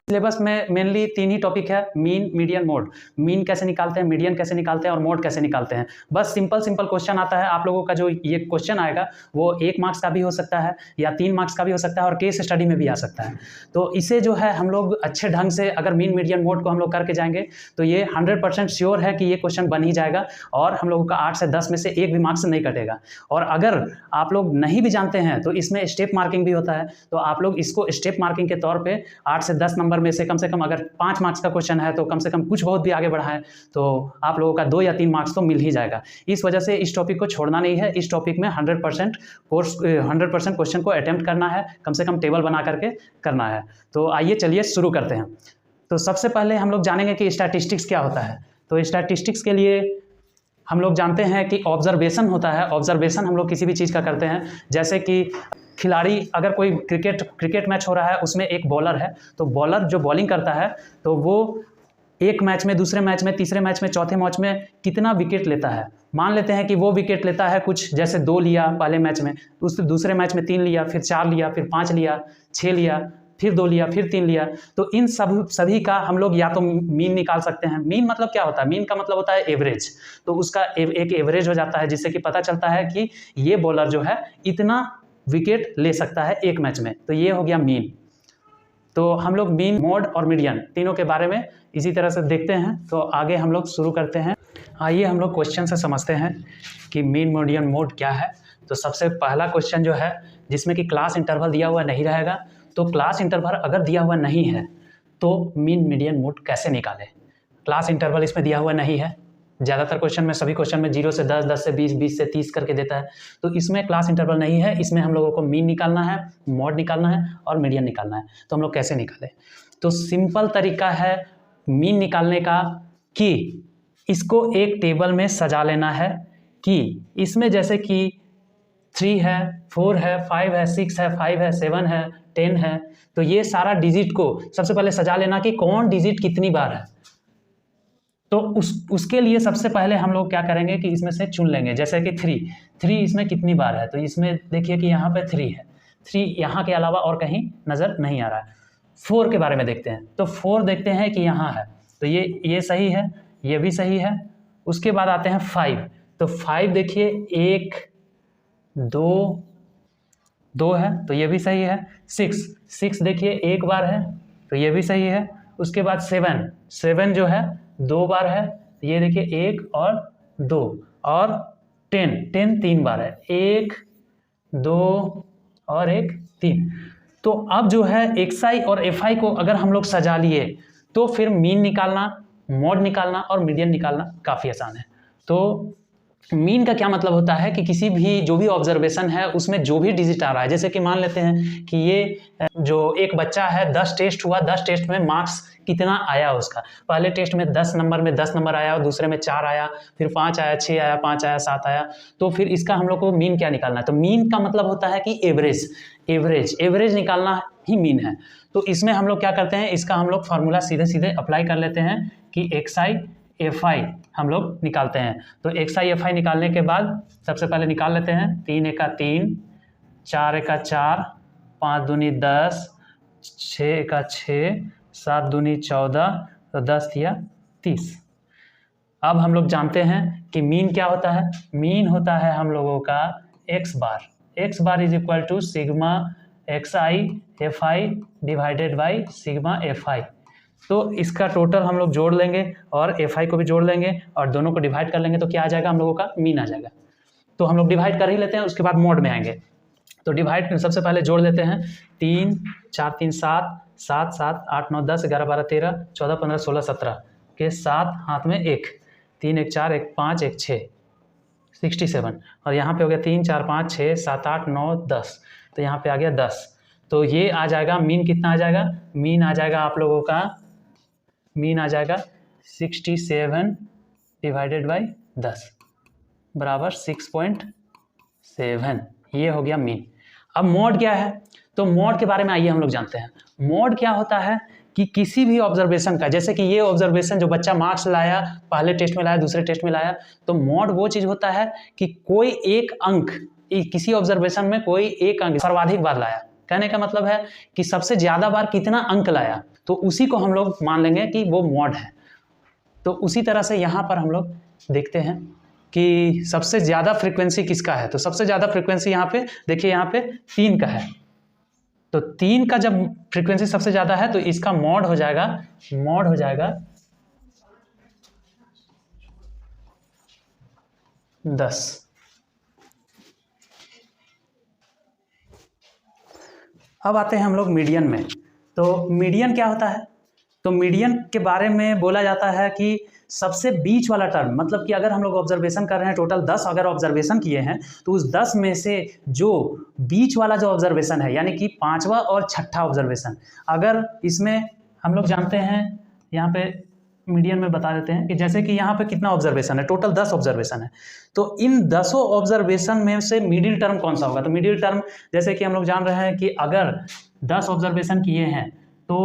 Syllabus में mainly 3 ही topic है, mean, median, mode. Mean कैसे निकालते हैं, मीडियन कैसे निकालते हैं और मोड कैसे निकालते हैं। बस सिंपल क्वेश्चन आता है। आप लोगों का जो ये क्वेश्चन आएगा वो 1 मार्क्स का भी हो सकता है या 3 मार्क्स का भी हो सकता है और केस स्टडी में भी आ सकता है। तो इसे जो है हम लोग अच्छे ढंग से अगर मीन, मीडियन, मोड को हम लोग करके जाएंगे तो ये 100% श्योर है कि ये क्वेश्चन बन ही जाएगा और हम लोगों का 8 से 10 में से 1 भी मार्क्स नहीं कटेगा। और अगर आप लोग नहीं भी जानते हैं तो इसमें स्टेप मार्किंग भी होता है, तो आप लोग इसको स्टेप मार्किंग के तौर पे 8 से 10 नंबर में से कम अगर 5 मार्क्स का क्वेश्चन है तो कम से कम कुछ बहुत भी आगे बढ़ाएं तो आप लोगों का 2 या 3 मार्क्स तो मिल ही जाएगा। इस वजह से इस टॉपिक को छोड़ना नहीं है। इस टॉपिक में 100% क्वेश्चन को अटेम्प्ट करना है, कम से कम टेबल बना करके करना है। तो आइए चलिए शुरू करते हैं। तो सबसे पहले हम लोग जानेंगे कि स्टैटिस्टिक्स क्या होता है। तो स्टैटिस्टिक्स के लिए हम लोग जानते हैं कि ऑब्जर्वेशन होता है। ऑब्जर्वेशन हम लोग किसी भी चीज़ का करते हैं, जैसे कि खिलाड़ी अगर कोई क्रिकेट मैच हो रहा है, उसमें एक बॉलर है, तो बॉलर जो बॉलिंग करता है तो वो एक मैच में, दूसरे मैच में, तीसरे मैच में, चौथे मैच में कितना विकेट लेता है। मान लेते हैं कि वो विकेट लेता है कुछ, जैसे 2 लिया पहले मैच में, उस दूसरे मैच में 3 लिया, फिर 4 लिया, फिर 5 लिया, 6 लिया, फिर 2 लिया, फिर 3 लिया। तो इन सभी का हम लोग या तो मीन निकाल सकते हैं। मीन मतलब क्या होता है? मीन का मतलब होता है एवरेज। तो उसका एक एवरेज हो जाता है, जिससे कि पता चलता है कि ये बॉलर जो है इतना विकेट ले सकता है एक मैच में। तो ये हो गया मीन। तो हम लोग मीन, मोड और मीडियन तीनों के बारे में इसी तरह से देखते हैं। तो आगे हम लोग शुरू करते हैं। आइए हम लोग क्वेश्चन से समझते हैं कि मीन, मीडियन, मोड क्या है। तो सबसे पहला क्वेश्चन जो है, जिसमें कि क्लास इंटरवल दिया हुआ नहीं रहेगा, तो क्लास इंटरवल अगर दिया हुआ नहीं है तो मीन, मीडियन, मोड कैसे निकालें। क्लास इंटरवल इसमें दिया हुआ नहीं है। ज़्यादातर क्वेश्चन में, सभी क्वेश्चन में 0 से 10, 10 से 20, 20 से 30 करके देता है। तो इसमें क्लास इंटरवल नहीं है। इसमें हम लोगों को मीन निकालना है, मॉड निकालना है और मीडियन निकालना है। तो हम लोग कैसे निकालें? तो सिंपल तरीका है मीन निकालने का कि इसको एक टेबल में सजा लेना है कि इसमें जैसे कि 3 है, 4 है, 5 है, 6 है, 5 है, 7 है, 10 है। तो ये सारा डिजिट को सबसे पहले सजा लेना कि कौन डिजिट कितनी बार है। तो उसके लिए सबसे पहले हम लोग क्या करेंगे कि इसमें से चुन लेंगे, जैसे कि 3 इसमें कितनी बार है। तो इसमें देखिए कि यहाँ पे 3 है, 3 यहाँ के अलावा और कहीं नज़र नहीं आ रहा है। 4 के बारे में देखते हैं, तो 4 देखते हैं कि यहाँ है, तो ये सही है, ये भी सही है। उसके बाद आते हैं 5, तो 5 देखिए 1, 2 है, तो ये भी सही है। 6 देखिए 1 बार है, तो ये भी सही है। उसके बाद 7 जो है 2 बार है, ये देखिए 1 और 2। और 10 3 बार है, 1, 2 और 1, 3। तो अब जो है XI और FI को अगर हम लोग सजा लिए तो फिर मीन निकालना, मॉड निकालना और मीडियन निकालना काफ़ी आसान है। तो मीन का क्या मतलब होता है कि किसी भी जो भी ऑब्जर्वेशन है उसमें जो भी डिजिट आ रहा है, जैसे कि मान लेते हैं कि ये जो एक बच्चा है 10 टेस्ट हुआ, 10 टेस्ट में मार्क्स कितना आया उसका। पहले टेस्ट में 10 नंबर में 10 नंबर आया, दूसरे में 4 आया, फिर 5 आया, 6 आया, 5 आया, 7 आया। तो फिर इसका हम लोग को मीन क्या निकालना है? तो मीन का मतलब होता है कि एवरेज निकालना ही मीन है। तो इसमें हम लोग क्या करते हैं, इसका हम लोग फार्मूला सीधे अप्लाई कर लेते हैं कि XI FI हम लोग निकालते हैं। तो XI FI निकालने के बाद सबसे पहले निकाल लेते हैं। 3 एका 3, 4 एका 4, 5 दूनी 10, 6 एका 6, 7 दूनी 14, तो 10 दिया 30। अब हम लोग जानते हैं कि मीन क्या होता है। मीन होता है हम लोगों का x bar is equal to sigma XI FI divided by sigma FI। तो इसका टोटल हम लोग जोड़ लेंगे और FI को भी जोड़ लेंगे और दोनों को डिवाइड कर लेंगे, तो क्या आ जाएगा? हम लोगों का मीन आ जाएगा। तो हम लोग डिवाइड कर ही लेते हैं, उसके बाद मोड में आएंगे। तो डिवाइड सबसे पहले जोड़ लेते हैं। 3 4 3 7 7 7 8 9 10 11 12 13 14 15 16 17 के 7 हाथ में 1, 3 1 4 1 5 1 6, 67। और यहाँ पे हो गया 3 4 5 6 7 8 9 10, तो यहाँ पे आ गया 10। तो ये आ जाएगा मीन। कितना आ जाएगा? मीन आ जाएगा आप लोगों का, मीन आ जाएगा 67 डिवाइडेड बाई 10 बराबर 6.7। ये हो गया मीन। अब मोड क्या है? तो मोड के बारे में आइए हम लोग जानते हैं। मोड क्या होता है कि किसी भी ऑब्जर्वेशन का, जैसे कि ये ऑब्जर्वेशन जो बच्चा मार्क्स लाया, पहले टेस्ट में लाया, दूसरे टेस्ट में लाया, तो मोड वो चीज़ होता है कि कोई एक अंक, किसी ऑब्जर्वेशन में कोई एक अंक सर्वाधिक बार लाया। कहने का मतलब है कि सबसे ज़्यादा बार कितना अंक लाया। तो उसी को हम लोग मान लेंगे कि वो मॉड है। तो उसी तरह से यहाँ पर हम लोग देखते हैं कि सबसे ज़्यादा फ्रीक्वेंसी किसका है। तो सबसे ज़्यादा फ्रीक्वेंसी यहाँ पे देखिए, यहाँ पे 3 का है। तो 3 का जब फ्रीक्वेंसी सबसे ज़्यादा है तो इसका मॉड हो जाएगा 10। अब आते हैं हम लोग मीडियन में। तो मीडियन क्या होता है? तो मीडियन के बारे में बोला जाता है कि सबसे बीच वाला टर्म, मतलब कि अगर हम लोग ऑब्जर्वेशन कर रहे हैं, टोटल 10 अगर ऑब्जर्वेशन किए हैं तो उस 10 में से जो बीच वाला जो ऑब्जर्वेशन है, यानी कि 5वां और 6ठा ऑब्जर्वेशन, अगर इसमें हम लोग जानते हैं, यहाँ पे मीडियन में बता देते हैं कि जैसे कि यहाँ पे कितना ऑब्जर्वेशन है, टोटल 10 ऑब्जर्वेशन है। तो इन 10 ऑब्जर्वेशन में से मिडिल टर्म कौन सा होगा? तो मिडिल टर्म जैसे कि हम लोग जान रहे हैं कि अगर 10 ऑब्जर्वेशन किए हैं तो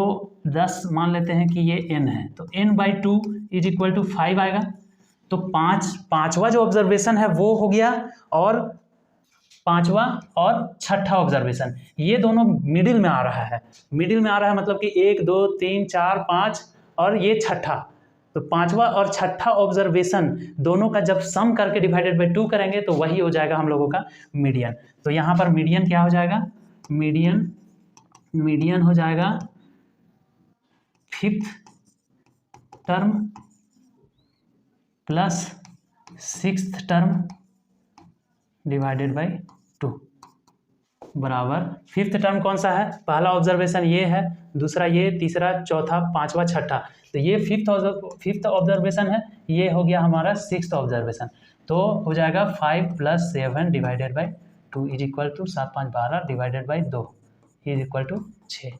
10 मान लेते हैं कि ये n है, तो n/2 इज इक्वल टू 5 आएगा। तो पाँचवा जो ऑब्जर्वेशन है वो हो गया, और 5वां और 6ठा ऑब्जर्वेशन, ये दोनों मिडिल में आ रहा है। मिडिल में आ रहा है मतलब कि 1 2 3 4 5 और ये 6ठा। तो 5वां और 6ठा ऑब्जर्वेशन दोनों का जब सम करके डिवाइडेड बाई 2 करेंगे तो वही हो जाएगा हम लोगों का मीडियन। तो यहाँ पर मीडियन क्या हो जाएगा? मीडियन हो जाएगा 5th term plus 6th term divided by 2 बराबर 5th टर्म कौन सा है? पहला ऑब्जर्वेशन ये है, दूसरा ये, तीसरा, चौथा, 5वां, 6ठा। तो ये 5th ऑब्जर्वेशन है, ये हो गया हमारा 6th ऑब्जर्वेशन। तो हो जाएगा 5 + 7 divided by 2 is equal to 7 5 12 divided by 2 is equal to 6।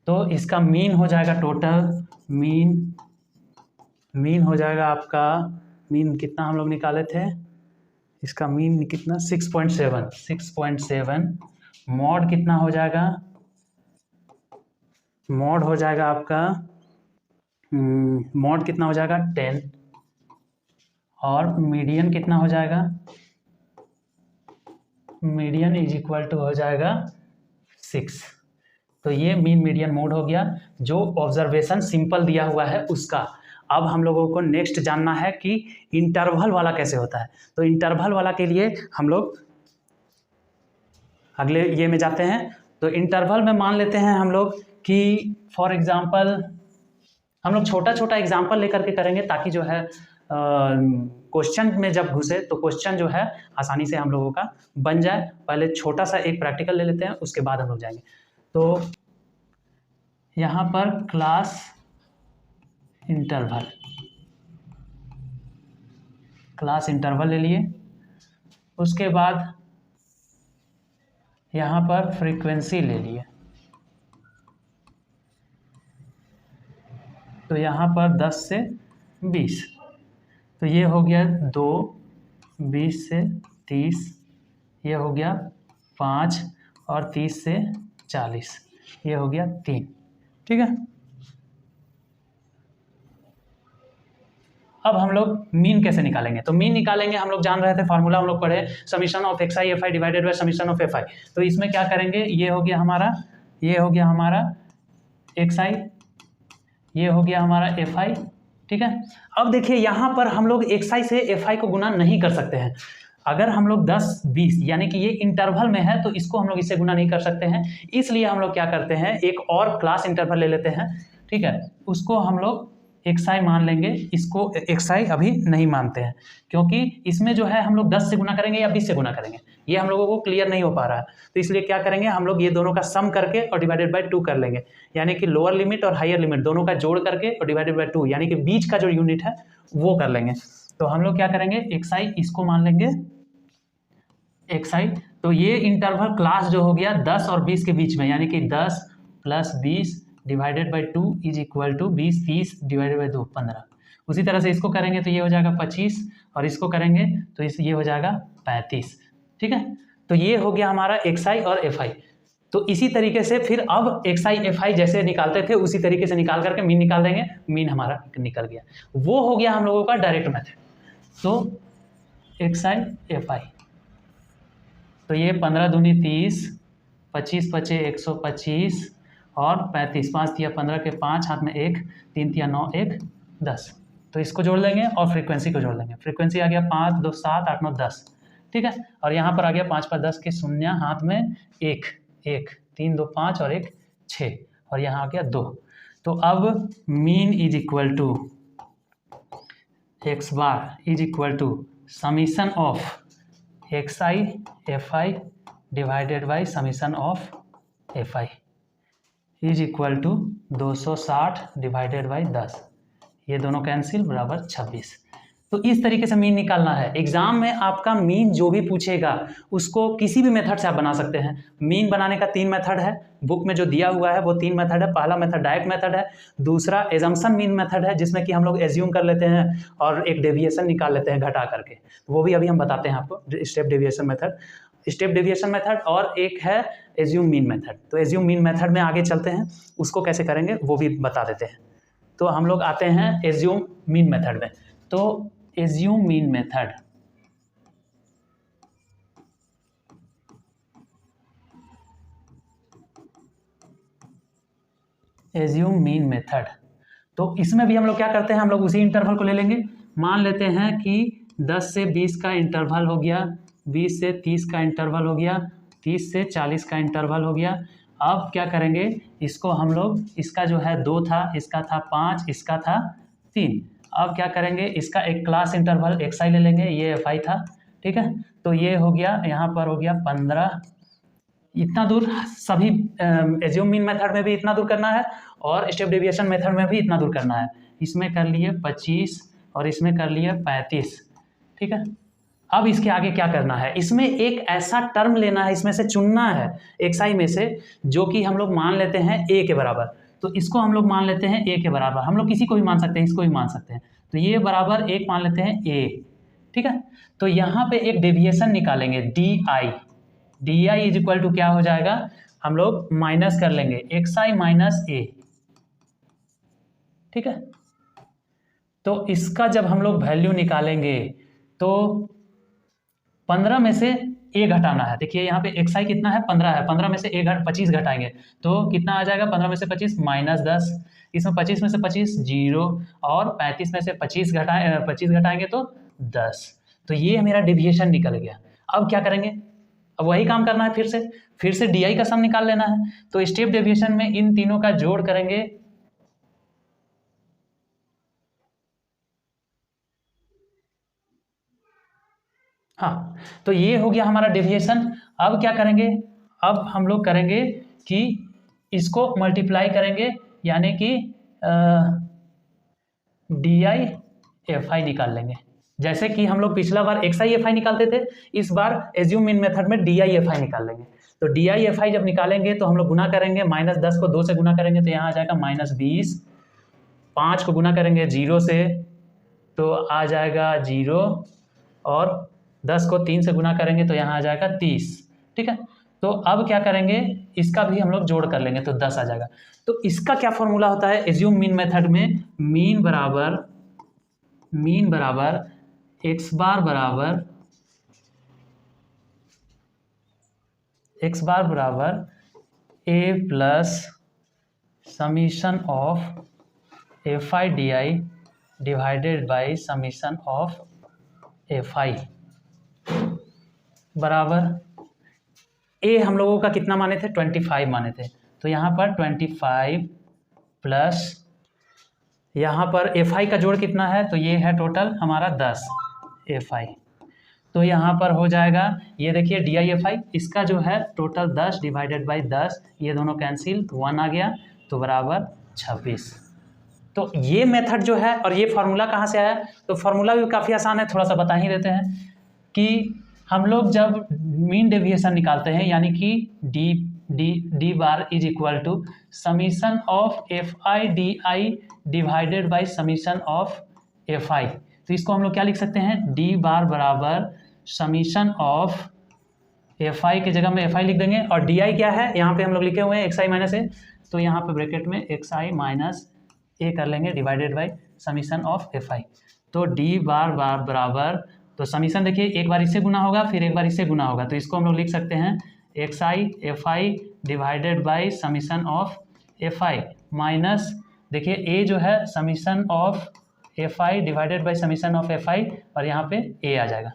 तो इसका मीन हो जाएगा, टोटल मीन हो जाएगा आपका, मीन कितना हम लोग निकाले थे, इसका मीन कितना? 6.7। मॉड कितना हो जाएगा? मॉड हो जाएगा आपका मॉड कितना हो जाएगा? 10। और मीडियन कितना हो जाएगा? मीडियन इज इक्वल टू हो जाएगा 6। तो ये मीन मीडियन मोड हो गया, जो ऑब्जर्वेशन सिंपल दिया हुआ है उसका। अब हम लोगों को नेक्स्ट जानना है कि इंटरवल वाला कैसे होता है। तो इंटरवल वाला के लिए हम लोग अगले ये में जाते हैं। तो इंटरवल में मान लेते हैं हम लोग कि फॉर एग्जांपल हम लोग छोटा छोटा एग्जांपल लेकर के करेंगे, ताकि जो है क्वेश्चन में जब घुसे तो क्वेश्चन जो है आसानी से हम लोगों का बन जाए। पहले छोटा सा एक प्रैक्टिकल ले लेते हैं, उसके बाद हम लोग जाएंगे। तो यहाँ पर क्लास इंटरवल ले लिए, उसके बाद यहाँ पर फ्रीक्वेंसी ले लिए। तो यहाँ पर 10 से 20, तो ये हो गया 2, 20 से 30, ये हो गया 5 और 30 से 40, ये हो गया 3। ठीक है। अब हम लोग मीन कैसे निकालेंगे? तो मीन निकालेंगे, हम लोग जान रहे थे, फार्मूला हम लोग पढ़े, summation of xi fi divided by summation of fi। तो इसमें क्या करेंगे? ये हो गया हमारा xi, ये हो गया हमारा fi। ठीक है। अब देखिए यहाँ पर हम लोग xi से fi को गुना नहीं कर सकते हैं। अगर हम लोग 10 20 यानी कि ये इंटरवल में है तो इसको हम लोग इससे गुना नहीं कर सकते हैं। इसलिए हम लोग क्या करते हैं, एक और क्लास इंटरवल ले लेते हैं। ठीक है, उसको हम लोग xi मान लेंगे, इसको xi अभी नहीं मानते हैं, क्योंकि इसमें जो है हम लोग 10 से गुना करेंगे या 20 से गुना करेंगे, ये हम लोगों को क्लियर नहीं हो पा रहा है। तो इसलिए क्या करेंगे, हम लोग ये दोनों का सम करके और डिवाइडेड बाय 2 कर लेंगे, यानी कि लोअर लिमिट और हायर लिमिट दोनों का जोड़ करके और डिवाइडेड बाय 2, यानी कि बीच का जो यूनिट है वो कर लेंगे। तो हम लोग क्या करेंगे, xi इसको मान लेंगे xi। तो ये इंटरवल क्लास जो हो गया 10 और 20 के बीच में, यानी कि 10 + 20 divided by 2 is equal to 20 30 divided by 2 15। उसी तरह से इसको करेंगे तो ये हो जाएगा 25, और इसको करेंगे तो ये हो जाएगा 35। ठीक है, तो ये हो गया हमारा xi और fi। तो इसी तरीके से फिर अब xi fi जैसे निकालते थे उसी तरीके से निकाल करके मीन निकाल देंगे, मीन हमारा निकल गया। वो हो गया हम लोगों का डायरेक्ट मेथड। तो xi fi, तो ये 15 दूनी 30, 25 × 5 125 और 35, 5 तिया 15 के 5 हाथ में 1, 3 तिया 9, 1 10। तो इसको जोड़ लेंगे और फ्रीक्वेंसी को जोड़ लेंगे। फ्रीक्वेंसी आ गया 5 2 7 8 9 10, ठीक है। और यहाँ पर आ गया 5 5 10 के शून्य, हाथ में 1 1, 3 2 5 और 1 6, और यहाँ आ गया 2। तो अब mean is equal to x bar is equal to summation of x i F I divided by summation of F i is equal to 260 divided by 10। ये दोनों कैंसिल, बराबर 26। तो इस तरीके से मीन निकालना है। एग्जाम में आपका मीन जो भी पूछेगा उसको किसी भी मेथड से आप बना सकते हैं। मीन बनाने का 3 मेथड है, बुक में जो दिया हुआ है वो 3 मेथड है। पहला मेथड डायरेक्ट मेथड है, दूसरा एजम्पशन मीन मेथड है जिसमें कि हम लोग एज्यूम कर लेते हैं और एक डेविएशन निकाल लेते हैं घटा करके, वो भी अभी हम बताते हैं आपको, step deviation method, step deviation method. और एक है एज्यूम मीन मेथड। तो एज्यूम मीन मेथड में आगे चलते हैं, उसको कैसे करेंगे वो भी बता देते हैं। तो हम लोग आते हैं एज्यूम मीन मेथड में। तो assume mean method, assume mean method, तो इसमें भी हम लोग क्या करते हैं, हम लोग उसी इंटरवल को ले लेंगे। मान लेते हैं कि 10 से 20 का इंटरवल हो गया, 20 से 30 का इंटरवल हो गया, 30 से 40 का इंटरवल हो गया। अब क्या करेंगे, इसको हम लोग, इसका जो है 2 था, इसका था 5, इसका था 3। अब क्या करेंगे, इसका एक क्लास इंटरवल एक्स आई ले लेंगे, ये एफ आई था, ठीक है। तो ये हो गया, यहाँ पर हो गया 15, इतना दूर सभी एज्यूम मीन मेथड में भी इतना दूर करना है और स्टेप डेविएशन मेथड में भी इतना दूर करना है। इसमें कर लिए 25 और इसमें कर लिए 35, ठीक है। अब इसके आगे क्या करना है, इसमें एक ऐसा टर्म लेना है, इसमें से चुनना है एक्स आई में से, जो कि हम लोग मान लेते हैं ए के बराबर। तो इसको हम लोग मान लेते हैं ए के बराबर, हम लोग किसी को भी मान सकते हैं, इसको भी मान सकते हैं। तो ये बराबर 1 मान लेते हैं ए, ठीक है। तो यहाँ पे एक डेविएशन निकालेंगे d i, D i is equal to क्या हो जाएगा, हम लोग माइनस कर लेंगे एक्स आई माइनस ए, ठीक है। तो इसका जब हम लोग वैल्यू निकालेंगे तो 15 में से ए घटाना है। देखिए यहाँ पे एक्स आई कितना है, 15 है, 15 में से 25 घटाएंगे तो कितना आ जाएगा, 15 में से 25 माइनस 10, इसमें 25 में से 25 0, और 35 में से 25 घटाएंगे तो 10। तो ये मेरा डेविएशन निकल गया। अब क्या करेंगे, अब वही काम करना है, फिर से डी आई का सम निकाल लेना है। तो स्टेप डेविएशन में इन तीनों का जोड़ करेंगे, हाँ। तो ये हो गया हमारा डेविएशन। अब क्या करेंगे, अब हम लोग करेंगे कि इसको मल्टीप्लाई करेंगे, यानी कि डी आई एफ आई निकाल लेंगे। जैसे कि हम लोग पिछला बार एक्स आई एफ आई निकालते थे, इस बार एज्यूम मीन मेथड में डी आई एफ आई निकाल लेंगे। तो डी आई एफ आई जब निकालेंगे तो हम लोग गुना करेंगे, माइनस 10 को 2 से गुना करेंगे तो यहाँ आ जाएगा माइनस 20, 5 को गुना करेंगे 0 से तो आ जाएगा 0, और 10 को 3 से गुना करेंगे तो यहाँ आ जाएगा 30, ठीक है। तो अब क्या करेंगे, इसका भी हम लोग जोड़ कर लेंगे तो 10 आ जाएगा। तो इसका क्या फॉर्मूला होता है एज्यूम मीन मेथड में, मीन बराबर एक्स बार बराबर A plus summation of F I D I divided by summation of F I बराबर ए हम लोगों का कितना माने थे, 25 माने थे। तो यहाँ पर 25 प्लस यहाँ पर एफ आई का जोड़ कितना है, तो ये है टोटल हमारा 10 एफ आई। तो यहाँ पर हो जाएगा, ये देखिए डी आई एफ आई, इसका जो है टोटल 10 डिवाइडेड बाई 10, ये दोनों कैंसिल, 1 आ गया तो बराबर 26। तो ये मेथड जो है, और ये फार्मूला कहाँ से आया, तो फार्मूला भी काफ़ी आसान है, थोड़ा सा बता ही देते हैं कि हम लोग जब मीन डेविएशन निकालते हैं, यानी कि d bar is equal to summation of F I D I divided by summation of F I. तो इसको हम लोग क्या लिख सकते हैं, डी बार बराबर समीशन ऑफ एफ आई के जगह में एफ आई लिख देंगे, और डी आई क्या है, यहाँ पे हम लोग लिखे हुए हैं एक्स आई माइनस ए, तो यहाँ पे ब्रैकेट में एक्स आई माइनस ए कर लेंगे divided by summation of F I. तो डी बार बराबर, तो समीशन देखिए एक बार इससे गुना होगा फिर एक बार इससे गुना होगा, तो इसको हम लोग लिख सकते हैं x i F I divided by summation of F I minus, देखिए ए जो है summation of F I divided by summation of F I, और यहाँ पे ए आ जाएगा।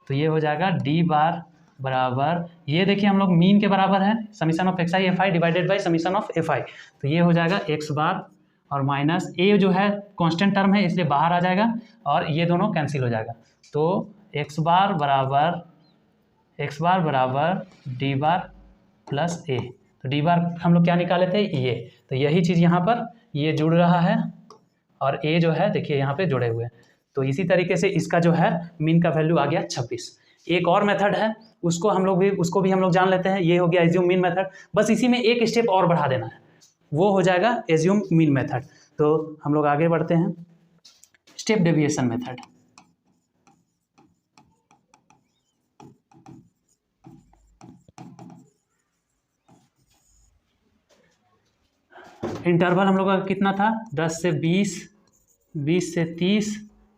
तो ये हो जाएगा डी बार बराबर, ये देखिए हम लोग मीन के बराबर है summation of x i F I divided by summation of F I, तो ये हो जाएगा एक्स बार और माइनस ए जो है कांस्टेंट टर्म है इसलिए बाहर आ जाएगा और ये दोनों कैंसिल हो जाएगा। तो एक्स बार बराबर डी बार प्लस ए, तो डी बार हम लोग क्या निकाले थे ये, तो यही चीज़ यहाँ पर ये जुड़ रहा है और ए जो है देखिए यहाँ पे जुड़े हुए हैं। तो इसी तरीके से इसका जो है मीन का वैल्यू आ गया 26। एक और मेथड है उसको भी हम लोग जान लेते हैं, ये हो गया एज्यूम मीन मेथड। बस इसी में एक स्टेप और बढ़ा देना है, वो हो जाएगा एज्यूम मीन मेथड। तो हम लोग आगे बढ़ते हैं, स्टेप डेविएशन मेथड। इंटरवल हम लोग का कितना था, 10 से 20, 20 से 30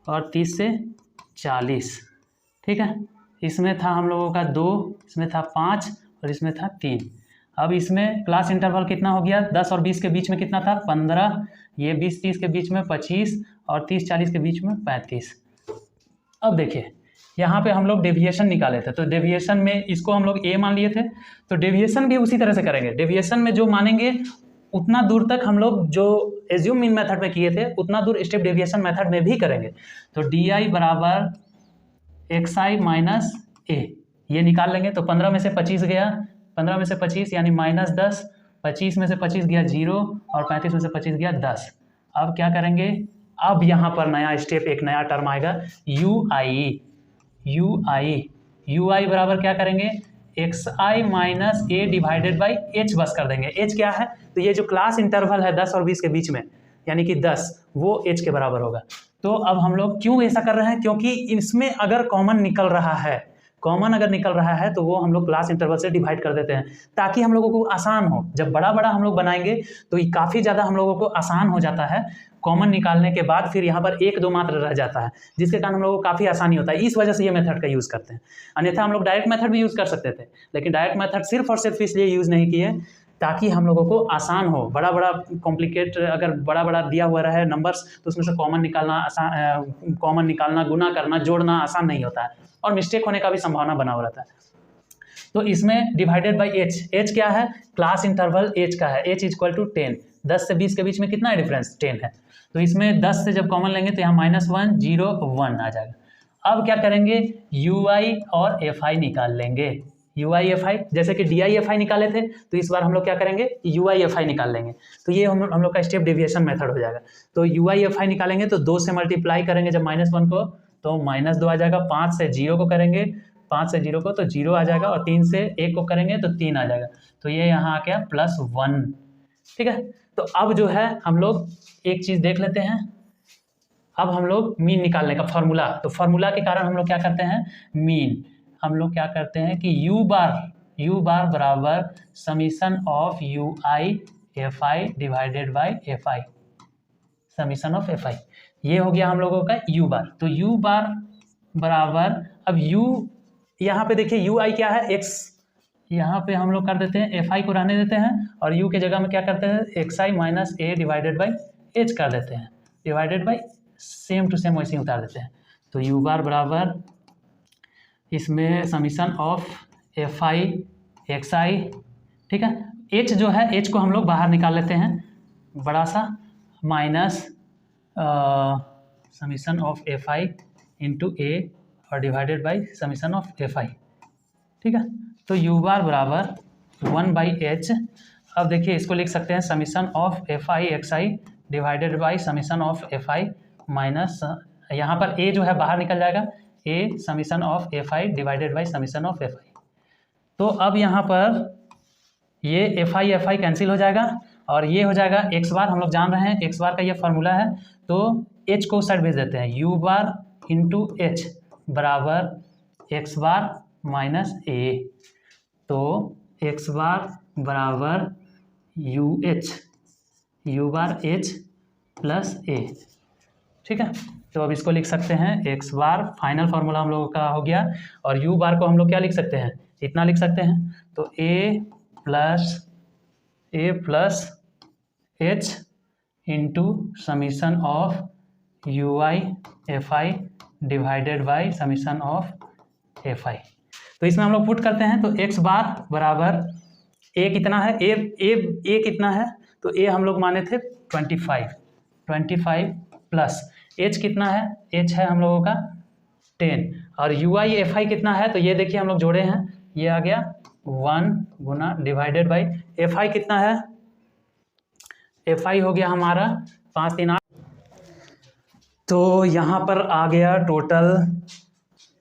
और 30 से 40, ठीक है। इसमें था हम लोगों का 2, इसमें था 5 और इसमें था 3। अब इसमें क्लास इंटरवल कितना हो गया, 10 और 20 के बीच में कितना था 15, ये 20-30 के बीच में 25 और 30-40 के बीच में 35। अब देखिए यहाँ पे हम लोग डेविएशन निकाले थे, तो डेविएशन में इसको हम लोग ए मान लिए थे, तो डेविएशन भी उसी तरह से करेंगे। डेविएशन में जो मानेंगे उतना दूर तक हम लोग जो एज्यूम मीन मेथड में किए थे उतना दूर स्टेप डेविएशन मेथड में भी करेंगे। तो डी आई बराबर एक्स आई माइनस ए, ये निकाल लेंगे। तो 15 में से 25 गया, 15 में से 25 यानी -10, 25 में से 25 गया 0 और 35 में से 25 गया 10। अब क्या करेंगे, अब यहाँ पर नया स्टेप, एक नया टर्म आएगा यू आई बराबर क्या करेंगे, x i minus a divided by H बस कर देंगे। एच क्या है, तो ये जो क्लास इंटरवल है 10 और 20 के बीच में यानी कि 10, वो एच के बराबर होगा। तो अब हम लोग क्यों ऐसा कर रहे हैं, क्योंकि इसमें अगर कॉमन निकल रहा है तो वो हम लोग क्लास इंटरवल से डिवाइड कर देते हैं ताकि हम लोगों को आसान हो। जब बड़ा हम लोग बनाएंगे तो ये काफ़ी ज़्यादा हम लोगों को आसान हो जाता है। कॉमन निकालने के बाद फिर यहाँ पर 1-2 मात्र रह जाता है, जिसके कारण हम लोगों को काफ़ी आसानी होता है। इस वजह से ये मेथड का यूज़ करते हैं। अन्यथा हम लोग डायरेक्ट मेथड भी यूज़ कर सकते थे, लेकिन डायरेक्ट मेथड सिर्फ और सिर्फ इसलिए यूज़ नहीं किए ताकि हम लोगों को आसान हो। बड़ा कॉम्प्लिकेट अगर बड़ा दिया हुआ रहे नंबर्स तो उसमें से कॉमन निकालना, गुना करना, जोड़ना आसान नहीं होता है और मिस्टेक होने का भी संभावना बना हुआ रहता है। तो इसमें डिवाइडेड बाई एच क्या है, क्लास इंटरवल एच का है, एच इक्वल टू 10। 10 से 20 के बीच में कितना है डिफरेंस, 10 है। तो इसमें 10 से जब कॉमन लेंगे तो यहाँ -1 0 1 आ जाएगा। अब क्या करेंगे, यू आई और एफ आई निकाल लेंगे। यू आई एफ आई, जैसे कि डी आई एफ आई निकाले थे तो इस बार हम लोग क्या करेंगे, यू आई एफ आई निकाल लेंगे। तो ये हम लोग का स्टेप डेविएशन मेथड हो जाएगा। तो यू आई एफ आई निकालेंगे तो 2 से मल्टीप्लाई करेंगे जब -1 को तो -2 आ जाएगा। 5 से 0 को करेंगे, 5 से 0 को तो 0 आ जाएगा और 3 से 1 को करेंगे तो 3 आ जाएगा। तो ये यहाँ आ गया +1, ठीक है। तो अब जो है हम लोग एक चीज़ देख लेते हैं। अब हम लोग मीन निकालने का फार्मूला, तो फार्मूला के कारण हम लोग क्या करते हैं, मीन हम लोग क्या करते हैं कि यू बार बराबर summation of U I F I divided by F I, summation of F I, ये हो गया हम लोगों का यू बार। तो यू बार बराबर, अब यू यहाँ पे देखिए यू आई क्या है, एक्स, यहाँ पे हम लोग कर देते हैं एफ आई को रहने देते हैं और यू के जगह में क्या करते हैं, x i minus a divided by h कर देते हैं, divided by same to same वैसे ही उतार देते हैं। तो यू बार बराबर इसमें summation of F I X I, ठीक है। एच जो है, एच को हम लोग बाहर निकाल लेते हैं बड़ा सा, minus summation of F I into A और divided by summation of F I, ठीक है। तो यू बार बराबर 1/h। अब देखिए इसको लिख सकते हैं summation of F I X I divided by summation of F I minus, यहाँ पर ए जो है बाहर निकल जाएगा, A summation of F I divided by summation of F I. तो अब यहाँ पर ये एफ आई कैंसिल हो जाएगा और ये हो जाएगा एक्स बार, हम लोग जान रहे हैं एक्स बार का ये फार्मूला है। तो एच को साइड भेज देते हैं, यू बार इंटू एच बराबर एक्स बार माइनस ए। तो एक्स बार बराबर यू बार एच प्लस ए, ठीक है। तो अब इसको लिख सकते हैं एक्स बार, फाइनल फार्मूला हम लोगों का हो गया, और यू बार को हम लोग क्या लिख सकते हैं, इतना लिख सकते हैं। तो A plus H into summation of U I F I divided by summation of F I. तो इसमें हम लोग पुट करते हैं तो एक्स बार बराबर ए कितना है, ए कितना है, तो ए हम लोग माने थे 25 प्लस एच कितना है, एच है हम लोगों का 10 और यू आई एफ आई कितना है, तो ये देखिए हम लोग जोड़े हैं, ये आ गया 1 गुना डिवाइडेड बाई एफ आई कितना है, एफ आई हो गया हमारा 5 3 8, तो यहाँ पर आ गया टोटल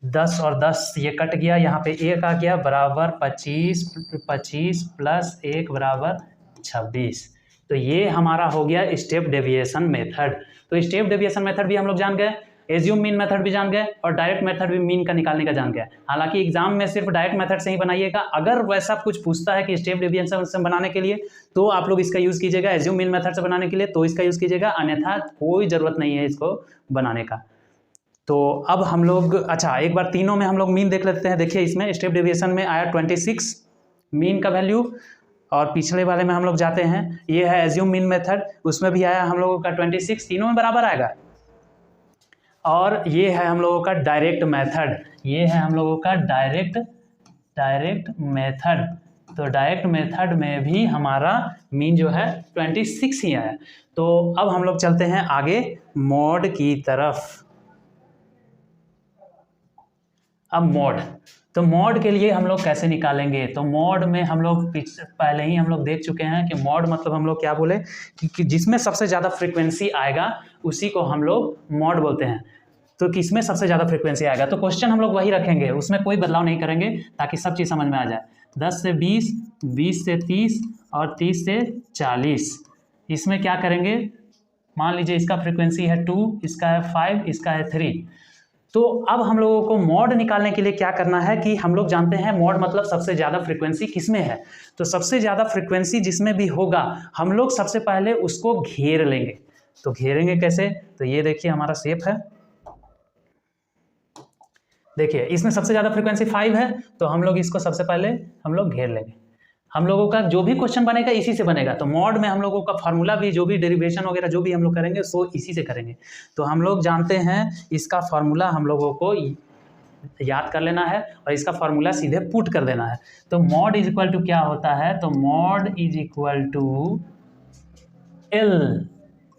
10 और 10 ये कट गया, यहाँ पे 1 आ गया बराबर 25 प्लस 1 बराबर 26। तो ये हमारा हो गया स्टेप डेविएशन मेथड। तो स्टेप डेविएशन मेथड भी हम लोग जान गए, एज्यूम मीन मेथड भी जान गए और डायरेक्ट मेथड भी मीन का निकालने का जान गए। हालांकि एग्जाम में सिर्फ डायरेक्ट मेथड से ही बनाइएगा, अगर वैसा कुछ पूछता है कि स्टेप डेविएशन से बनाने के लिए तो आप लोग इसका यूज़ कीजिएगा, एज्यूम मीन मेथड से बनाने के लिए तो इसका यूज़ कीजिएगा, अन्यथा कोई ज़रूरत नहीं है इसको बनाने का। तो अब हम लोग अच्छा एक बार तीनों में हम लोग मीन देख लेते हैं। देखिए इसमें स्टेप डेविएशन में आया 26 मीन का वैल्यू, और पिछले वाले में हम लोग जाते हैं, ये है एज्यूम मीन मेथड, उसमें भी आया हम लोगों का 26, तीनों में बराबर आएगा। और ये है हम लोगों का डायरेक्ट मेथड, ये है हम लोगों का डायरेक्ट मेथड। तो डायरेक्ट मेथड में भी हमारा मीन जो है 26 ही आया। तो अब हम लोग चलते हैं आगे मॉड की तरफ। अब मॉड, तो मॉड के लिए हम लोग कैसे निकालेंगे, तो मॉड में हम लोग पहले ही हम लोग देख चुके हैं कि मॉड मतलब हम लोग क्या बोले कि जिसमें सबसे ज़्यादा फ्रीक्वेंसी आएगा उसी को हम लोग मॉड बोलते हैं। तो किसमें सबसे ज़्यादा फ्रीक्वेंसी आएगा, तो क्वेश्चन हम लोग वही रखेंगे, उसमें कोई बदलाव नहीं करेंगे ताकि सब चीज़ समझ में आ जाए। 10 से 20, 20 से 30 और 30 से 40, इसमें क्या करेंगे, मान लीजिए इसका फ्रीक्वेंसी है 2, इसका है 5, इसका है 3। तो अब हम लोगों को मॉड निकालने के लिए क्या करना है कि हम लोग जानते हैं मॉड मतलब सबसे ज़्यादा फ्रीक्वेंसी किसमें है। तो सबसे ज़्यादा फ्रीक्वेंसी जिसमें भी होगा हम लोग सबसे पहले उसको घेर लेंगे। तो घेरेंगे कैसे, तो ये देखिए हमारा शेप है, देखिए इसमें सबसे ज़्यादा फ्रीक्वेंसी 5 है, तो हम लोग इसको सबसे पहले हम लोग घेर लेंगे। हम लोगों का जो भी क्वेश्चन बनेगा इसी से बनेगा। तो मॉड में हम लोगों का फार्मूला भी, जो भी डेरिवेशन वगैरह जो भी हम लोग करेंगे सो इसी से करेंगे। तो हम लोग जानते हैं इसका फार्मूला हम लोगों को याद कर लेना है और इसका फार्मूला सीधे पुट कर देना है। तो मॉड इज इक्वल टू क्या होता है, तो mod is equal to L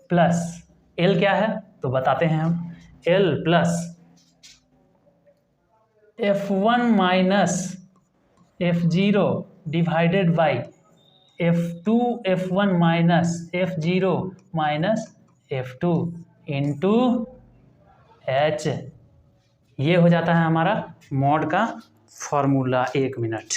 plus, L क्या है तो बताते हैं हम, L plus F1 minus F0 divided by F2 F1 minus F0 minus F2 into H। ये हो जाता है हमारा मॉड का फॉर्मूला। 1 मिनट,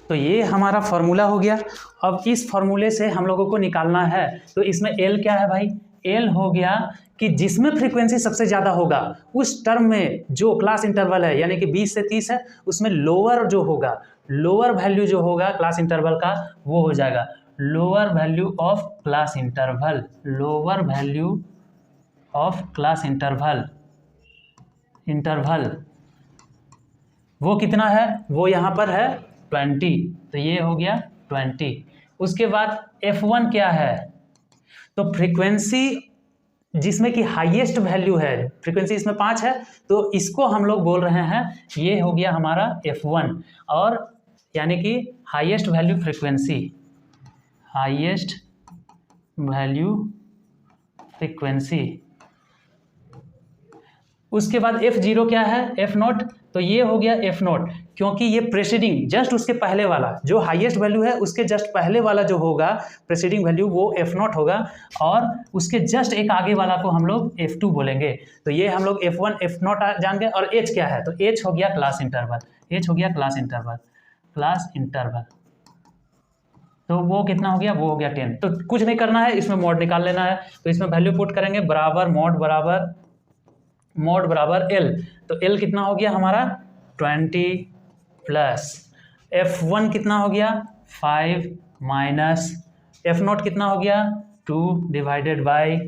तो ये हमारा फॉर्मूला हो गया। अब इस फॉर्मूले से हम लोगों को निकालना है, तो इसमें L क्या है भाई, L हो गया कि जिसमें फ्रीक्वेंसी सबसे ज़्यादा होगा उस टर्म में जो क्लास इंटरवल है यानी कि 20 से 30 है उसमें लोअर जो होगा, लोअर वैल्यू जो होगा क्लास इंटरवल का वो हो जाएगा lower value of class interval, lower value of class interval वो कितना है, वो यहाँ पर है 20, तो ये हो गया 20। उसके बाद F1 क्या है, तो फ्रीक्वेंसी जिसमें कि हाईएस्ट वैल्यू है, फ्रीक्वेंसी इसमें 5 है तो इसको हम लोग बोल रहे हैं, ये हो गया हमारा F1, और यानी कि highest value frequency, highest value frequency. उसके बाद F0 क्या है, F0, तो ये हो गया F0 क्योंकि ये प्रेसीडिंग जस्ट उसके पहले वाला जो हाईएस्ट वैल्यू है उसके जस्ट पहले वाला जो होगा प्रेसीडिंग वैल्यू वो F0 होगा, और उसके जस्ट एक आगे वाला को हम लोग F2 बोलेंगे। तो ये हम लोग F1 F0 जान गए। और H क्या है, तो H हो गया क्लास इंटरवल, H हो गया क्लास इंटरवल, तो वो कितना हो गया, वो हो गया 10। तो कुछ नहीं करना है, इसमें मॉड निकाल लेना है। तो इसमें वैल्यू पुट करेंगे बराबर मॉड बराबर L, तो L कितना हो गया हमारा 20 प्लस F1 कितना हो गया 5 माइनस F0 कितना हो गया 2 डिवाइडेड बाई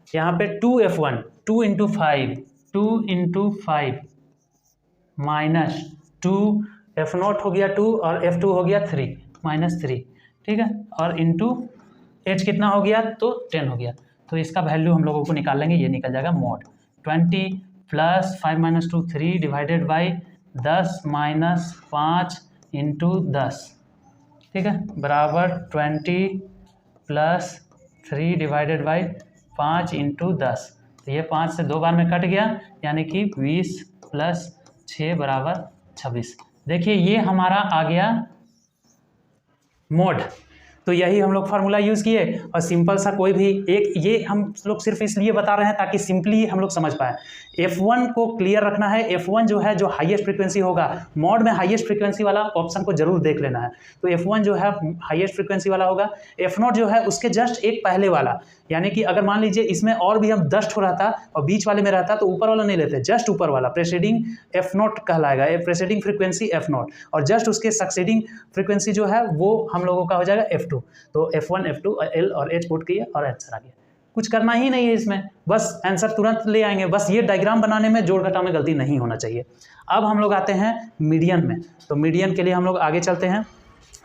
यहाँ पे 2F1 2 इंटू 5 माइनस 2 F0 हो गया 2 और F2 हो गया 3 माइनस 3, ठीक है, और इंटू एच कितना हो गया, तो 10 हो गया। तो इसका वैल्यू हम लोगों को निकाल लेंगे, ये निकल जाएगा mod 20 plus 5 - 2 3 divided by 10 minus 5 into 10, ठीक है, बराबर 20 प्लस 3 डिवाइडेड बाई 5 इंटू 10। तो ये 5 से 2 बार में कट गया, यानी कि 20 प्लस 6 बराबर 26। देखिए ये हमारा आ गया मोड। तो यही हम लोग फार्मूला यूज़ किए और सिंपल सा कोई भी एक, ये हम लोग सिर्फ इसलिए बता रहे हैं ताकि सिंपली हम लोग समझ पाए। F1 को क्लियर रखना है। F1 जो है जो हाईएस्ट फ्रीक्वेंसी होगा, मॉड में हाईएस्ट फ्रीक्वेंसी वाला ऑप्शन को जरूर देख लेना है। तो F1 जो है हाईएस्ट फ्रीक्वेंसी वाला होगा, F0 जो है उसके जस्ट एक पहले वाला, यानी कि अगर मान लीजिए इसमें और भी हम 10 ठो रहता और बीच वाले में रहता तो ऊपर वाला नहीं लेते, जस्ट ऊपर वाला प्रेसीडिंग F0 कहलाएगा, प्रेसीडिंग फ्रीक्वेंसी F0, और जस्ट उसके सक्सीडिंग फ्रीक्वेंसी जो है वो हम लोगों का हो जाएगा F2। तो F1 F2 L और H पुट किए और आंसर आ गया। कुछ करना ही नहीं है इसमें, बस आंसर तुरंत ले आएंगे। बस ये डायग्राम बनाने में जोड़ घटाव में गलती नहीं होना चाहिए। अब हम लोग आते हैं मीडियन में। तो मीडियन के लिए हम लोग आगे चलते हैं,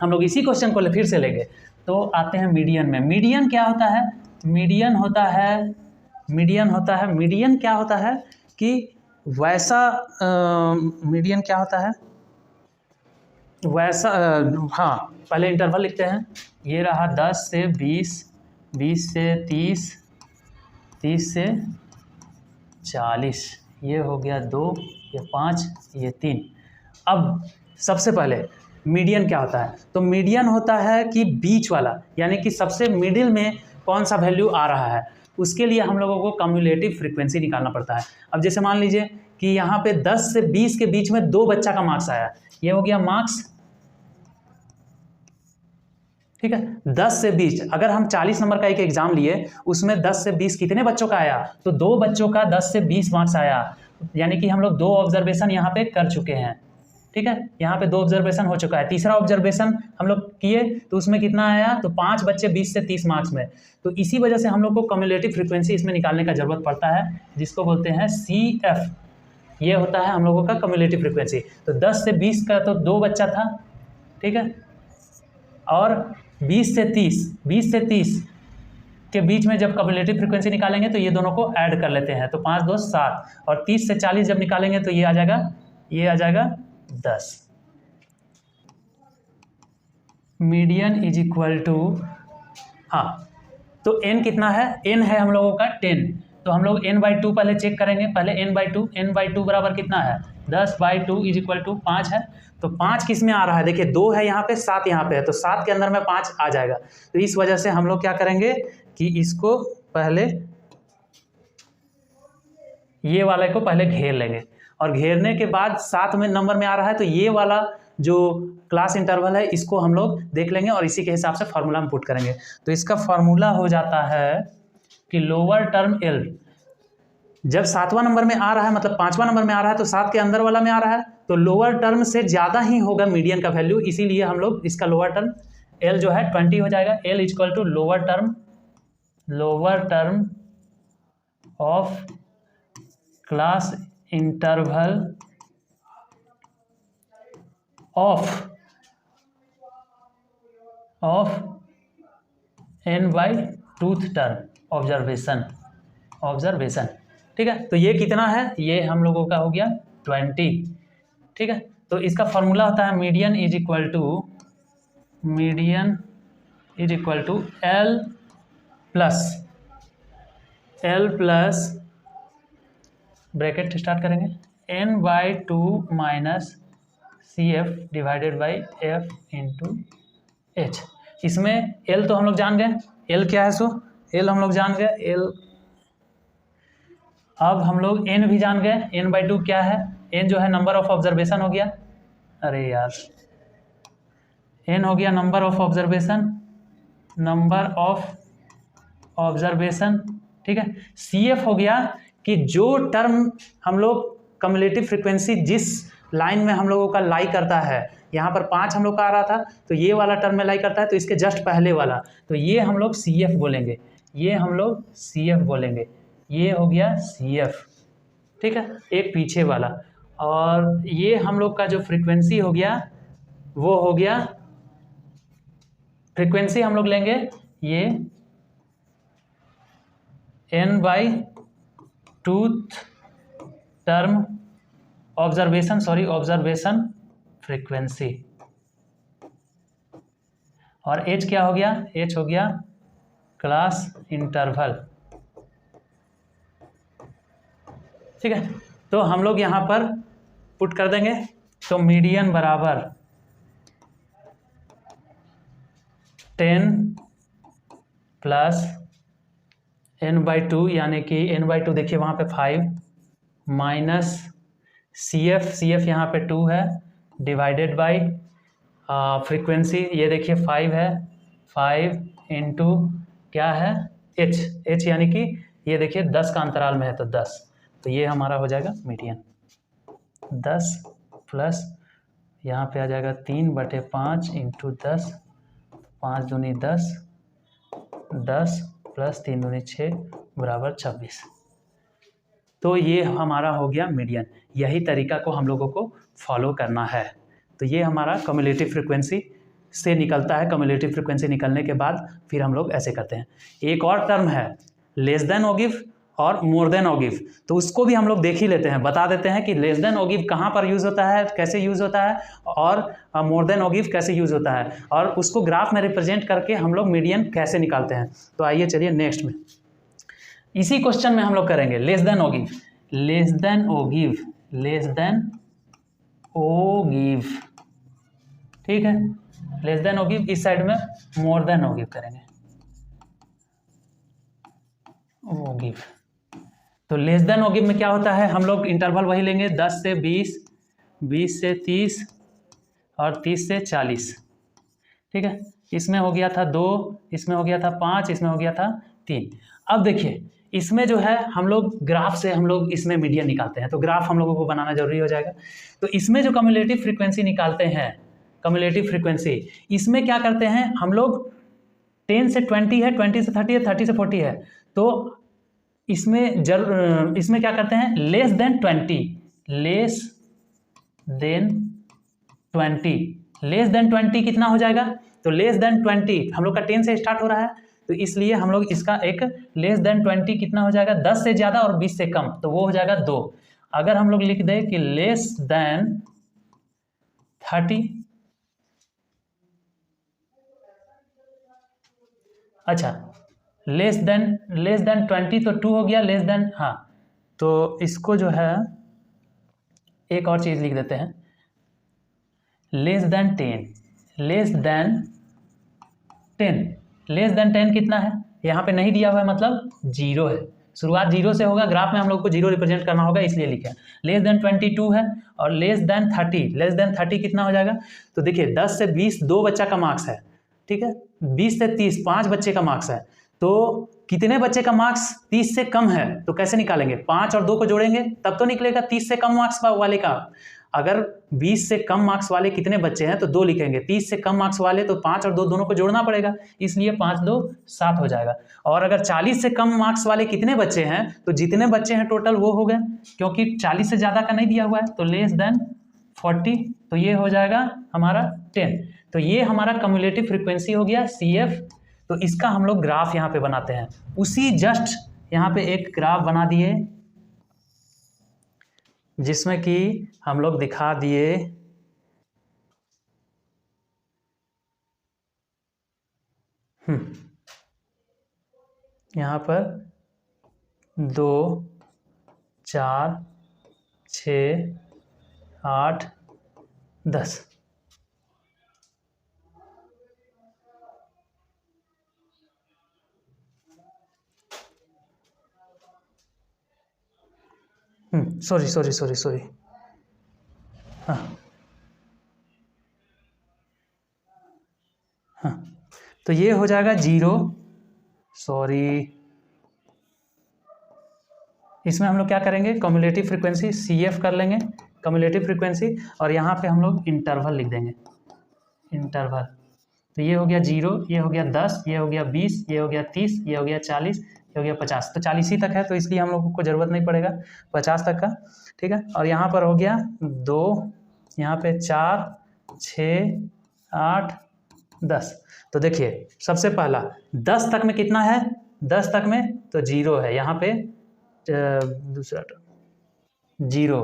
हम लोग इसी क्वेश्चन को फिर से लेंगे। तो आते हैं मीडियन में। मीडियन क्या होता है? मीडियन क्या होता है कि वैसा मीडियन क्या होता है वैसा हाँ, पहले इंटरवल लिखते हैं। ये रहा 10 से 20, 20 से 30, 30 से 40, ये हो गया 2, ये 5, ये 3। अब सबसे पहले मीडियन क्या होता है? तो मीडियन होता है कि बीच वाला, यानी कि सबसे मिडिल में कौन सा वैल्यू आ रहा है, उसके लिए हम लोगों को कम्युलेटिव फ्रीक्वेंसी निकालना पड़ता है। अब जैसे मान लीजिए कि यहाँ पे 10 से 20 के बीच में 2 बच्चा का मार्क्स आया, ये हो गया मार्क्स, ठीक है। 10 से 20, अगर हम 40 नंबर का एक एग्जाम लिए, उसमें 10 से 20 कितने बच्चों का आया? तो 2 बच्चों का 10 से 20 मार्क्स आया, यानी कि हम लोग 2 ऑब्जर्वेशन यहाँ पे कर चुके हैं, ठीक है। यहाँ पे 2 ऑब्जर्वेशन हो चुका है। तीसरा ऑब्जर्वेशन हम लोग किए तो उसमें कितना आया? तो 5 बच्चे 20 से 30 मार्क्स में। तो इसी वजह से हम लोग को कम्युलेटिव फ्रीक्वेंसी इसमें निकालने का जरूरत पड़ता है, जिसको बोलते हैं CF। ये होता है हम लोगों का कम्युलेटिव फ्रीक्वेंसी। तो 10 से 20 का तो 2 बच्चा था, ठीक है, और 20 से 30 के बीच में जब कम्युलेटिव फ्रीक्वेंसी निकालेंगे तो ये दोनों को ऐड कर लेते हैं, तो 5 2 7, और 30 से 40 जब निकालेंगे तो ये आ जाएगा 10। मीडियन इज इक्वल टू, हाँ, तो n कितना है? n है हम लोगों का 10। तो हम लोग n/2 पहले चेक करेंगे। पहले n/2 बराबर कितना है? 10/2 इज इक्वल टू 5 है। तो 5 किस में आ रहा है? देखिए 2 है यहाँ पे, 7 यहाँ पे है, तो 7 के अंदर में 5 आ जाएगा। तो इस वजह से हम लोग क्या करेंगे कि इसको पहले, ये वाले को पहले घेर लेंगे, और घेरने के बाद 7 में नंबर में आ रहा है तो ये वाला जो क्लास इंटरवल है इसको हम लोग देख लेंगे और इसी के हिसाब से फार्मूला हम पुट करेंगे। तो इसका फार्मूला हो जाता है कि लोअर टर्म L जब 7वां नंबर में आ रहा है, मतलब 5वां नंबर में आ रहा है, तो 7 के अंदर वाला में आ रहा है, तो लोअर टर्म से ज़्यादा ही होगा मीडियन का वैल्यू, इसीलिए हम लोग इसका लोअर टर्म L जो है 20 हो जाएगा। L equal to lower term of class interval of n/2th term observation, ठीक है। तो ये कितना है? ये हम लोगों का हो गया 20, ठीक है। तो इसका फॉर्मूला होता है median is equal to L plus bracket start करेंगे n/2 minus CF divided by F into H। इसमें L तो हम लोग जान गए, L क्या है? सो L हम लोग जान गए, L। अब हम लोग n भी जान गए, n/2 क्या है? n जो है नंबर ऑफ ऑब्जर्वेशन हो गया, अरे यार, n हो गया नंबर ऑफ ऑब्जर्वेशन, ठीक है। CF हो गया कि जो टर्म हम लोग कम्युलेटिव फ्रीक्वेंसी जिस लाइन में हम लोगों का लाई करता है, यहाँ पर 5 हम लोग का आ रहा था, तो ये वाला टर्म में लाई करता है, तो इसके जस्ट पहले वाला, तो ये हम लोग CF बोलेंगे, ये हो गया CF, ठीक है, एक पीछे वाला। और ये हम लोग का जो फ्रीक्वेंसी हो गया वो हो गया फ्रीक्वेंसी हम लोग लेंगे ये n/2 टर्म ऑब्जर्वेशन फ्रीक्वेंसी, और h क्या हो गया, h हो गया क्लास इंटरवल। ठीक है, तो हम लोग यहाँ पर पुट कर देंगे, तो मीडियन बराबर 10 प्लस n/2, यानी कि n/2 देखिए वहाँ पे 5 माइनस CF यहाँ पे 2 है, डिवाइडेड बाई फ्रीक्वेंसी ये देखिए 5 है, 5 इंटू क्या है h यानी कि ये देखिए 10 का अंतराल में है तो 10, तो ये हमारा हो जाएगा मीडियन। 10 प्लस यहाँ पे आ जाएगा 3/5 इंटू 10, 5 दूनी 10, 10 प्लस 3 दूनी 6 बराबर 26। तो ये हमारा हो गया मीडियन। यही तरीका को हम लोगों को फॉलो करना है। तो ये हमारा कम्युलेटिव फ्रीक्वेंसी से निकलता है। कम्युलेटिव फ्रीक्वेंसी निकलने के बाद फिर हम लोग ऐसे करते हैं। एक और टर्म है लेस देन ओगिव और मोर देन ओगिव, तो उसको भी हम लोग देख ही लेते हैं, बता देते हैं कि लेस देन ओगिव कहाँ पर यूज़ होता है, कैसे यूज़ होता है, और मोर देन ओगिव कैसे यूज़ होता है, और उसको ग्राफ में रिप्रेजेंट करके हम लोग मीडियन कैसे निकालते हैं। तो आइए चलिए नेक्स्ट में, इसी क्वेश्चन में हम लोग करेंगे less than ogive, less than ogive, less than ogive, ठीक है, लेस देन ओगिव, इस साइड में मोर देन ओगिव करेंगे, ओगिव। तो लेस देन ओगिव में क्या होता है, हम लोग इंटरवल वही लेंगे 10 से 20, 20 से 30 और 30 से 40, ठीक है। इसमें हो गया था 2, इसमें हो गया था 5, इसमें हो गया था 3। अब देखिए इसमें जो है हम लोग ग्राफ से हम लोग इसमें मीडियन निकालते हैं, तो ग्राफ हम लोगों को बनाना जरूरी हो जाएगा। तो इसमें जो कम्युलेटिव फ्रीक्वेंसी निकालते हैं, कम्युलेटिव फ्रीक्वेंसी, इसमें क्या करते हैं हम लोग 10 से 20 है, 20 से 30 है, 30 से 40 है, तो इसमें क्या करते हैं less than 20, less than 20, less than 20 कितना हो जाएगा, तो लेस देन 20 हम लोग का 10 से स्टार्ट हो रहा है, तो इसलिए हम लोग इसका एक लेस देन 20 कितना हो जाएगा, 10 से ज़्यादा और 20 से कम, तो वो हो जाएगा 2। अगर हम लोग लिख दें कि लेस देन 30, अच्छा लेस देन 20 तो 2 हो गया, लेस देन, हाँ, तो इसको जो है एक और चीज़ लिख देते हैं, less than 10, less than 10, less than 10 कितना है, यहाँ पे नहीं दिया हुआ है, मतलब 0 है, शुरुआत 0 से होगा, ग्राफ में हम लोग को 0 रिप्रेजेंट करना होगा, इसलिए लिखा है। लेस देन 22 है, और लेस देन 30, लेस देन 30 कितना हो जाएगा, तो देखिए 10 से 20 2 बच्चा का मार्क्स है, ठीक है, 20 से 30 5 बच्चे का मार्क्स है, तो कितने बच्चे का मार्क्स 30 से कम है, तो कैसे निकालेंगे, 5 और 2 को जोड़ेंगे तब तो निकलेगा 30 से कम मार्क्स वाले का। अगर 20 से कम मार्क्स वाले कितने बच्चे हैं तो 2 लिखेंगे, 30 से कम मार्क्स वाले तो 5 और 2 दोनों को जोड़ना पड़ेगा, इसलिए 5 2 7 हो जाएगा। और अगर 40 से कम मार्क्स वाले कितने बच्चे हैं, तो जितने बच्चे हैं टोटल वो हो गए, क्योंकि 40 से ज़्यादा का नहीं दिया हुआ है, तो लेस देन 40, तो ये हो जाएगा हमारा 10। तो ये हमारा कम्युलेटिव फ्रीक्वेंसी हो गया CF। तो इसका हम लोग ग्राफ यहाँ पे बनाते हैं, उसी जस्ट यहाँ पे एक ग्राफ बना दिए जिसमें कि हम लोग दिखा दिए यहाँ पर 2 4 6 8 10, सॉरी, हाँ हाँ, तो ये हो जाएगा 0, सॉरी, इसमें हम लोग क्या करेंगे, कम्युलेटिव फ्रीक्वेंसी CF कर लेंगे, कम्युलेटिव फ्रीक्वेंसी, और यहाँ पे हम लोग इंटरवल लिख देंगे, इंटरवल। तो ये हो गया 0, ये हो गया 10, ये हो गया 20, ये हो गया 30, ये हो गया 40, ये हो गया 50, तो 40 ही तक है, तो इसलिए हम लोगों को ज़रूरत नहीं पड़ेगा 50 तक का, ठीक है। और यहाँ पर हो गया 2, यहाँ पे 4 6 8 10, तो देखिए सबसे पहला 10 तक में कितना है, 10 तक में तो 0 है, यहाँ पे दूसरा 0,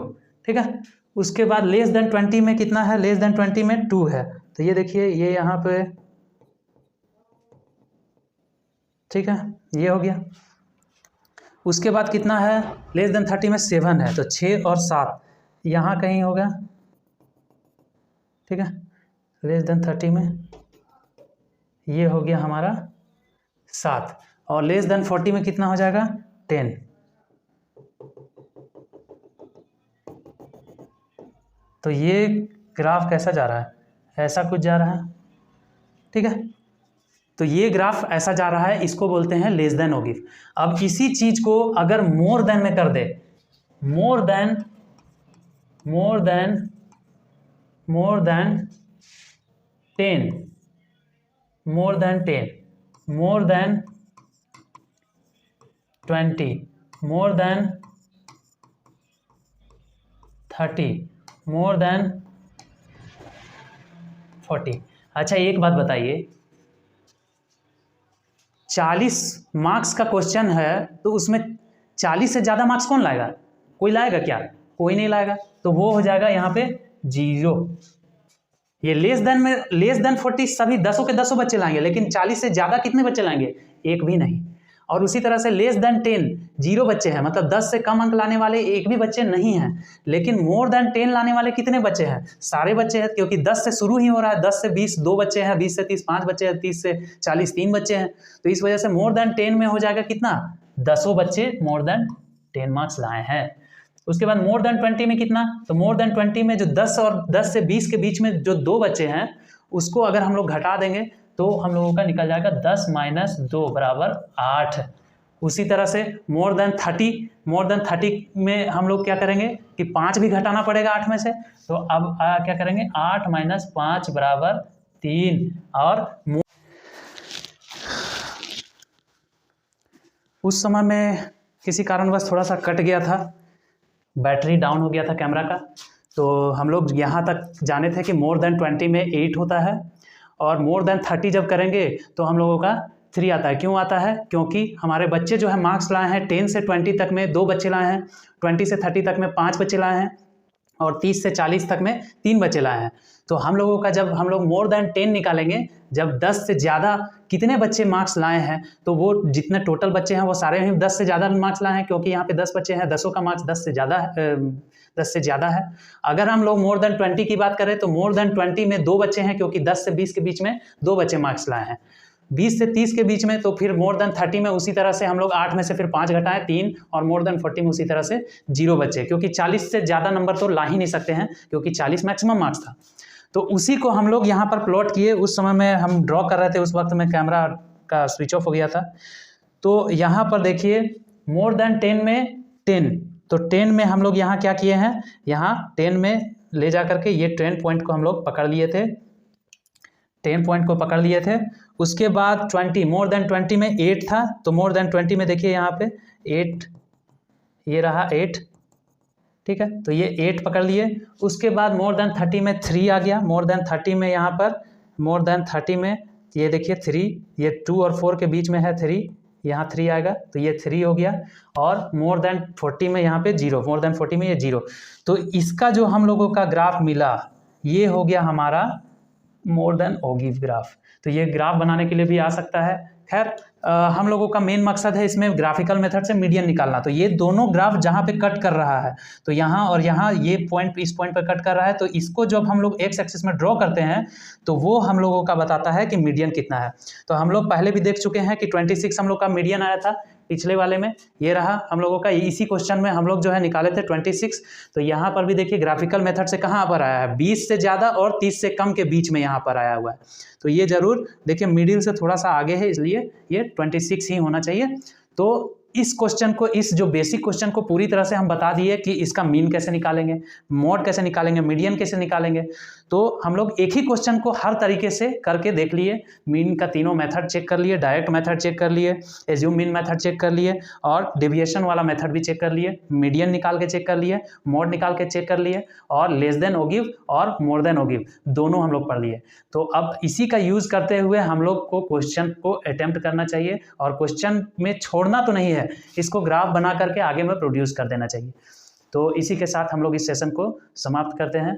ठीक है। उसके बाद लेस देन 20 में कितना है, लेस देन 20 में 2 है, तो ये देखिए ये यहाँ पे, ठीक है, ये हो गया। उसके बाद कितना है, लेस देन 30 में 7 है, तो 6 और 7 यहाँ कहीं होगा, ठीक है। लेस देन 30 में ये हो गया हमारा 7, और लेस देन 40 में कितना हो जाएगा 10। तो ये ग्राफ कैसा जा रहा है, ऐसा कुछ जा रहा है, ठीक है। तो ये ग्राफ ऐसा जा रहा है, इसको बोलते हैं लेस देन ओ गिव। अब इसी चीज को अगर मोर देन में कर दे, more than 10, more than 20, more than 30, more than 40। अच्छा एक बात बताइए, 40 मार्क्स का क्वेश्चन है तो उसमें 40 से ज़्यादा मार्क्स कौन लाएगा, कोई लाएगा क्या, कोई नहीं लाएगा, तो वो हो जाएगा यहाँ पे 0। ये लेस देन में, लेस देन 40 सभी 10 के 10 बच्चे लाएंगे, लेकिन 40 से ज़्यादा कितने बच्चे लाएंगे, एक भी नहीं। और उसी तरह से लेस देन 10 0 बच्चे हैं, मतलब 10 से कम अंक लाने वाले एक भी बच्चे नहीं हैं, लेकिन मोर देन 10 लाने वाले कितने बच्चे हैं, सारे बच्चे हैं, क्योंकि 10 से शुरू ही हो रहा है, 10 से 20 2 बच्चे हैं, 20 से 30 5 बच्चे हैं, 30 से 40 3 बच्चे हैं, तो इस वजह से मोर देन 10 में हो जाएगा कितना, 10 बच्चे मोर देन 10 मार्क्स लाए हैं। उसके बाद मोर देन 20 में कितना, तो मोर देन 20 में जो 10 और 10 से 20 के बीच में जो 2 बच्चे हैं उसको अगर हम लोग घटा देंगे तो हम लोगों का निकल जाएगा 10 - 2 = 8। उसी तरह से मोर देन 30 में हम लोग क्या करेंगे कि 5 भी घटाना पड़ेगा 8 में से, तो अब क्या करेंगे 8 - 5 = 3। और उस समय में किसी कारणवश थोड़ा सा कट गया था, बैटरी डाउन हो गया था कैमरा का, तो हम लोग यहाँ तक जाने थे कि मोर देन 20 में 8 होता है, और मोर देन 30 जब करेंगे तो हम लोगों का 3 आता है। क्यों आता है, क्योंकि हमारे बच्चे जो है मार्क्स लाए हैं 10 से 20 तक में 2 बच्चे लाए हैं, 20 से 30 तक में 5 बच्चे लाए हैं, और 30 से 40 तक में 3 बच्चे लाए हैं। तो हम लोगों का जब हम लोग मोर देन 10 निकालेंगे, जब 10 से ज़्यादा कितने बच्चे मार्क्स लाए हैं, तो वो जितने टोटल बच्चे हैं वो सारे ही 10 से ज़्यादा मार्क्स लाए हैं, क्योंकि यहाँ पे 10 बच्चे हैं, 10 का मार्क्स 10 से ज़्यादा है। अगर हम लोग मोर देन 20 की बात करें तो मोर देन 20 में 2 बच्चे हैं, क्योंकि 10 से 20 के बीच में 2 बच्चे मार्क्स लाए हैं। 20 से 30 के बीच में तो फिर मोर देन 30 में उसी तरह से हम लोग 8 में से फिर 5 घटाएं 3, और मोर देन 40 में उसी तरह से 0 बच्चे, क्योंकि 40 से ज़्यादा नंबर तो ला ही नहीं सकते हैं, क्योंकि 40 मैक्सिमम मार्क्स था। तो उसी को हम लोग यहाँ पर प्लॉट किए। उस समय में हम ड्रॉ कर रहे थे, उस वक्त में कैमरा का स्विच ऑफ हो गया था। तो यहाँ पर देखिए मोर देन 10 में 10, तो 10 में हम लोग यहाँ क्या किए हैं, यहाँ 10 में ले जा करके ये 10 पॉइंट को हम लोग पकड़ लिए थे, 10 पॉइंट को पकड़ लिए थे। उसके बाद 20, मोर देन 20 में 8 था, तो मोर देन 20 में देखिए यहाँ पे 8, ये रहा 8, ठीक है, तो ये 8 पकड़ लिए। उसके बाद मोर देन 30 में 3 आ गया, मोर देन 30 में यहाँ पर मोर देन 30 में ये देखिए 3, ये 2 और 4 के बीच में है 3, यहाँ 3 आएगा, तो ये 3 हो गया। और मोर देन 40 में यहाँ पे 0, मोर देन 40 में ये 0। तो इसका जो हम लोगों का ग्राफ मिला ये हो गया हमारा मोर देन ओ गिव ग्राफ। तो ये ग्राफ बनाने के लिए भी आ सकता है। खैर हम लोगों का मेन मकसद है इसमें ग्राफिकल मेथड से मीडियन निकालना। तो ये दोनों ग्राफ जहाँ पे कट कर रहा है, तो यहाँ और यहाँ ये पॉइंट इस पॉइंट पर कट कर रहा है, तो इसको जब हम लोग एक्स एक्सिस में ड्रॉ करते हैं तो वो हम लोगों का बताता है कि मीडियन कितना है। तो हम लोग पहले भी देख चुके हैं कि 26 हम लोग का मीडियन आया था पिछले वाले में, ये रहा हम लोगों का। इसी क्वेश्चन में हम लोग जो है निकाले थे 26। तो यहाँ पर भी देखिए ग्राफिकल मेथड से कहाँ पर आया है, 20 से ज़्यादा और 30 से कम के बीच में यहाँ पर आया हुआ है। तो ये जरूर देखिए मिडिल से थोड़ा सा आगे है, इसलिए ये 26 ही होना चाहिए। तो इस क्वेश्चन को, इस जो बेसिक क्वेश्चन को पूरी तरह से हम बता दिए कि इसका मीन कैसे निकालेंगे, मोड कैसे निकालेंगे, मीडियन कैसे निकालेंगे। तो हम लोग एक ही क्वेश्चन को हर तरीके से करके देख लिए। मीन का तीनों मेथड चेक कर लिए, डायरेक्ट मेथड चेक कर लिए, एज्यूम मीन मेथड चेक कर लिए और डेविएशन वाला मेथड भी चेक कर लिए, मीडियन निकाल के चेक कर लिए, मोड निकाल के चेक कर लिए और लेस देन ओगिव और मोर देन ओगिव दोनों हम लोग पढ़ लिए। तो अब इसी का यूज़ करते हुए हम लोग को क्वेश्चन को अटेम्प्ट करना चाहिए और क्वेश्चन में छोड़ना तो नहीं है, इसको ग्राफ बना करके आगे में प्रोड्यूस कर देना चाहिए। तो इसी के साथ हम लोग इस सेशन को समाप्त करते हैं।